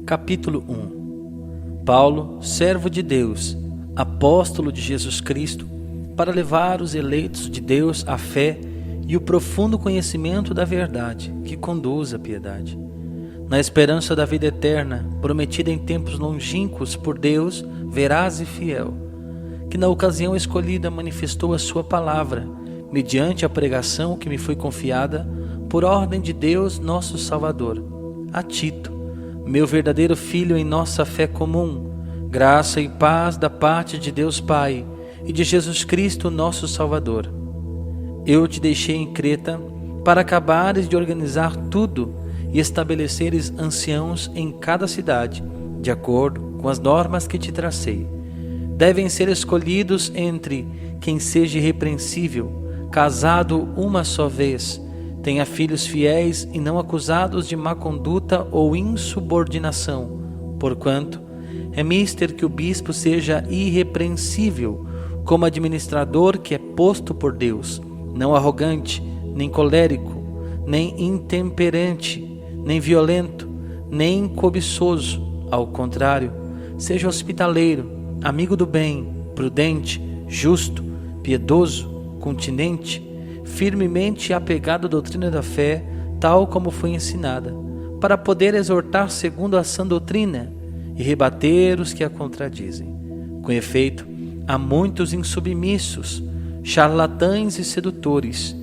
Capítulo 1. Paulo, servo de Deus, apóstolo de Jesus Cristo, para levar os eleitos de Deus à fé e o profundo conhecimento da verdade, que conduz à piedade. Na esperança da vida eterna, prometida em tempos longínquos por Deus, veraz e fiel, que na ocasião escolhida manifestou a sua palavra, mediante a pregação que me foi confiada, por ordem de Deus nosso Salvador. A Tito, meu verdadeiro filho em nossa fé comum, graça e paz da parte de Deus Pai e de Jesus Cristo nosso Salvador. Eu te deixei em Creta para acabares de organizar tudo e estabeleceres anciãos em cada cidade, de acordo com as normas que te tracei. Devem ser escolhidos entre quem seja irrepreensível, casado uma só vez, tenha filhos fiéis e não acusados de má conduta ou insubordinação, porquanto é mister que o bispo seja irrepreensível, como administrador que é posto por Deus, não arrogante, nem colérico, nem intemperante, nem violento, nem cobiçoso. Ao contrário, seja hospitaleiro, amigo do bem, prudente, justo, piedoso, continente, firmemente apegado à doutrina da fé, tal como foi ensinada, para poder exortar segundo a sã doutrina e rebater os que a contradizem. Com efeito, há muitos insubmissos, charlatães e sedutores,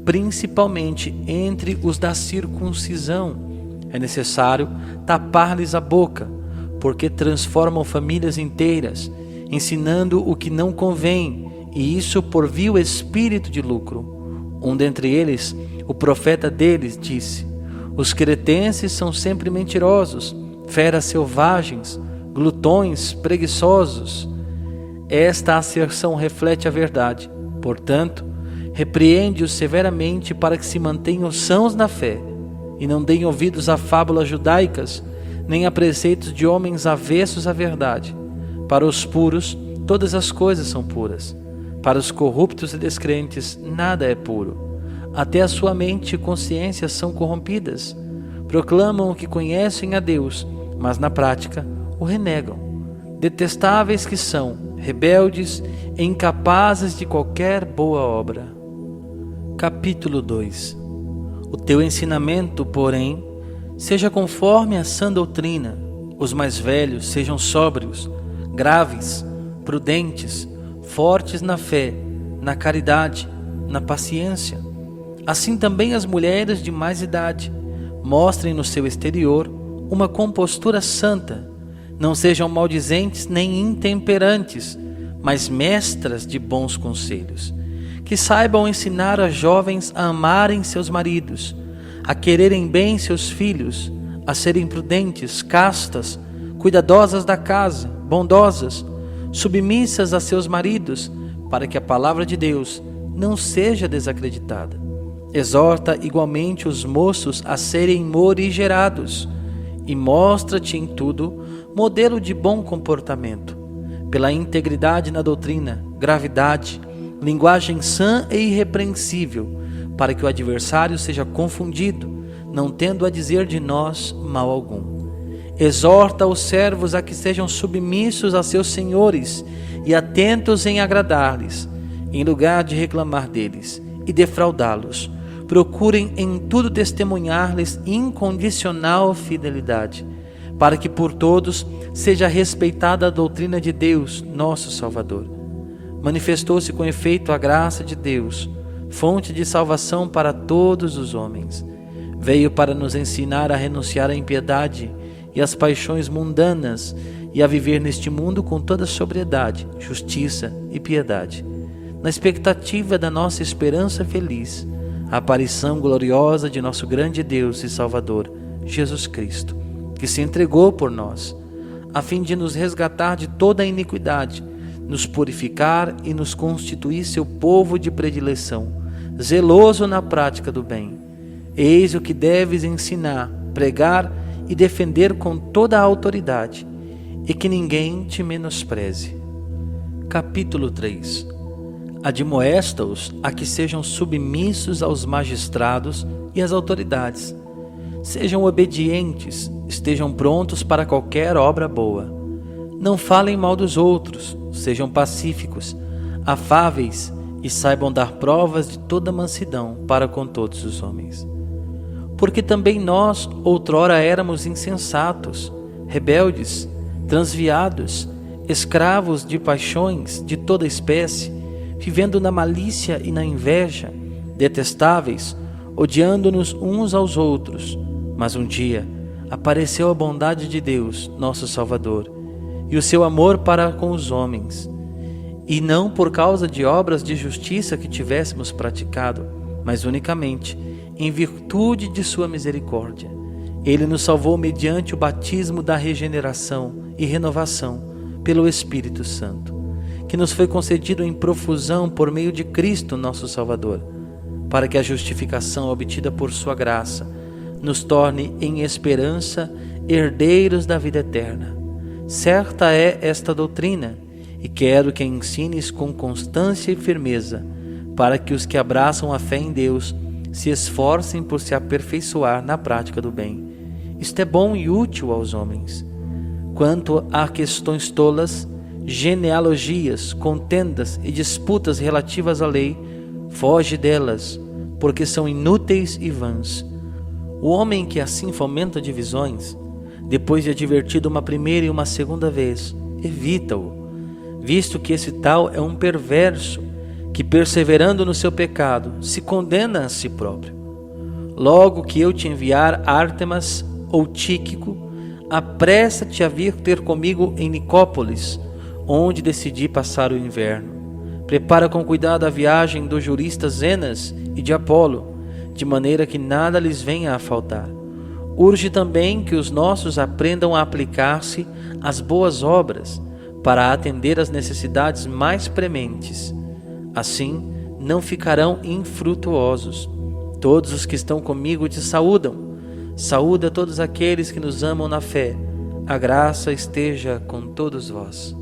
principalmente entre os da circuncisão. É necessário tapar-lhes a boca, porque transformam famílias inteiras, ensinando o que não convém, e isso por vil espírito de lucro. Um dentre eles, o profeta deles, disse: os cretenses são sempre mentirosos, feras selvagens, glutões, preguiçosos. Esta asserção reflete a verdade. Portanto, repreende-os severamente para que se mantenham sãos na fé e não deem ouvidos a fábulas judaicas, nem a preceitos de homens avessos à verdade. Para os puros, todas as coisas são puras. Para os corruptos e descrentes, nada é puro. Até a sua mente e consciência são corrompidas. Proclamam que conhecem a Deus, mas na prática o renegam. Detestáveis que são, rebeldes e incapazes de qualquer boa obra. Capítulo 2. O teu ensinamento, porém, seja conforme a sã doutrina. Os mais velhos sejam sóbrios, graves, prudentes, fortes na fé, na caridade, na paciência. Assim também as mulheres de mais idade mostrem no seu exterior uma compostura santa. Não sejam maldizentes nem intemperantes, mas mestras de bons conselhos. Que saibam ensinar as jovens a amarem seus maridos, a quererem bem seus filhos, a serem prudentes, castas, cuidadosas da casa, bondosas, submissas a seus maridos, para que a palavra de Deus não seja desacreditada. Exorta igualmente os moços a serem morigerados e mostra-te em tudo modelo de bom comportamento, pela integridade na doutrina, gravidade, linguagem sã e irrepreensível, para que o adversário seja confundido, não tendo a dizer de nós mal algum. Exorta os servos a que sejam submissos a seus senhores e atentos em agradar-lhes, em lugar de reclamar deles e defraudá-los. Procurem em tudo testemunhar-lhes incondicional fidelidade, para que por todos seja respeitada a doutrina de Deus, nosso Salvador. Manifestou-se com efeito a graça de Deus, fonte de salvação para todos os homens. Veio para nos ensinar a renunciar à impiedade e às paixões mundanas e a viver neste mundo com toda sobriedade, justiça e piedade, na expectativa da nossa esperança feliz, a aparição gloriosa de nosso grande Deus e Salvador, Jesus Cristo, que se entregou por nós, a fim de nos resgatar de toda a iniquidade, nos purificar e nos constituir seu povo de predileção, zeloso na prática do bem. Eis o que deves ensinar, pregar e defender com toda a autoridade, e que ninguém te menospreze. Capítulo 3. Admoesta-os a que sejam submissos aos magistrados e às autoridades, Sejam obedientes, estejam prontos para qualquer obra boa. Não falem mal dos outros, sejam pacíficos, afáveis e saibam dar provas de toda mansidão para com todos os homens. Porque também nós outrora éramos insensatos, rebeldes, transviados, escravos de paixões de toda espécie, vivendo na malícia e na inveja, detestáveis, odiando-nos uns aos outros. Mas um dia apareceu a bondade de Deus, nosso Salvador, e o seu amor para com os homens, e não por causa de obras de justiça que tivéssemos praticado, mas unicamente em virtude de sua misericórdia. Ele nos salvou mediante o batismo da regeneração e renovação pelo Espírito Santo, que nos foi concedido em profusão por meio de Cristo nosso Salvador, para que a justificação obtida por sua graça nos torne em esperança herdeiros da vida eterna. Certa é esta doutrina, e quero que a ensines com constância e firmeza, para que os que abraçam a fé em Deus se esforcem por se aperfeiçoar na prática do bem. Isto é bom e útil aos homens. Quanto a questões tolas, genealogias, contendas e disputas relativas à lei, foge delas, porque são inúteis e vãs. O homem que assim fomenta divisões, depois de advertido uma primeira e uma segunda vez, evita-o, visto que esse tal é um perverso, que perseverando no seu pecado, se condena a si próprio. Logo que eu te enviar Ártemas ou Tíquico, apressa-te a vir ter comigo em Nicópolis, onde decidi passar o inverno. Prepara com cuidado a viagem do jurista Zenas e de Apolo, de maneira que nada lhes venha a faltar. Urge também que os nossos aprendam a aplicar-se às boas obras, para atender às necessidades mais prementes. Assim, não ficarão infrutuosos. Todos os que estão comigo te saúdam. Saúda todos aqueles que nos amam na fé. A graça esteja com todos vós.